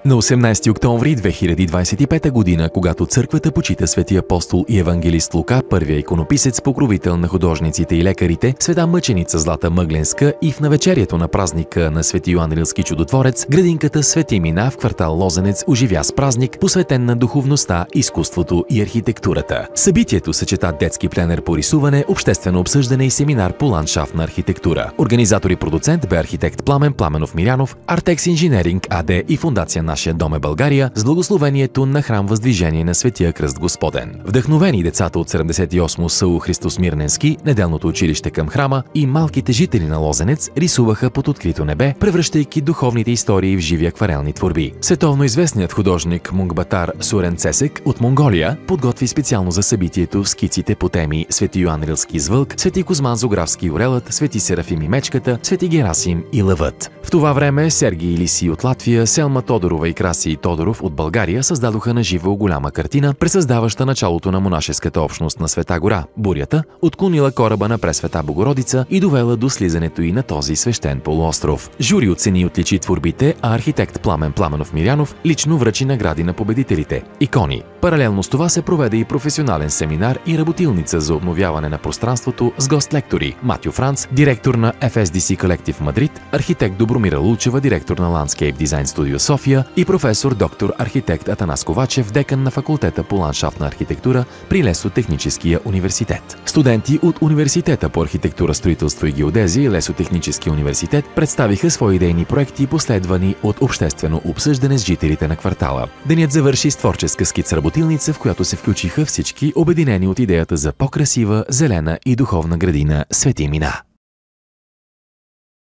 На 18 октомври 2025 година, когато църквата почита свети апостол и евангелист Лука, първия иконописец, покровител на художниците и лекарите, света мъченица Злата Мъгленска и в навечерието на празника на свети Йоан Рилски чудотворец, градинката Свети Мина в квартал Лозенец оживя с празник, посветен на духовността, изкуството и архитектурата. Събитието съчета детски пленер по рисуване, обществено обсъждане и семинар по ландшафтна архитектура. Организатор и продуцент бе архитект Пламен Пламенов Мирянов, Артекс Инженеринг АД и фондация Нашия дом е България с благословението на храм Въздвижение на Светия Кръст Господен. Вдъхновени децата от 78 СУ Христос Мирненски, неделното училище към храма и малките жители на Лозенец рисуваха под открито небе, превръщайки духовните истории в живи акварелни творби. Световно известният художник Мунгбатар Сурен Цесек от Монголия подготви специално за събитието скиците по теми Свети Йоан Рилски с вълк, Свети Козман Зографски и орелът, Свети Серафим и мечката, Свети Герасим и лъвът. В това време Сергий Илиси от Латвия, Селма Тодорова и Краси Тодоров от България създадоха на живо голяма картина, пресъздаваща началото на монашеската общност на Света гора, бурята, отклонила кораба на Пресвета Богородица и довела до слизането и на този свещен полуостров. Жури оцени и отличи творбите, а архитект Пламен Пламенов Мирянов лично връчи награди на победителите – икони. Паралелно с това се проведе и професионален семинар и работилница за обновяване на пространството с гост-лектори Матю Франц, директор на FSDC Collective Мадрид, архитект Добромира Лулчева, директор на Landscape Design Studio София и професор доктор архитект Атанас Ковачев, декан на факултета по ландшафтна архитектура при Лесотехническия университет. Студенти от Университета по архитектура, строителство и геодезия и Лесотехническия университет представиха свои идейни проекти, последвани от обществено обсъждане с жителите на квартала. Денят завърши с творческа скица-работилница, в която се включиха всички, обединени от идеята за по-красива, зелена и духовна градина Свети Мина.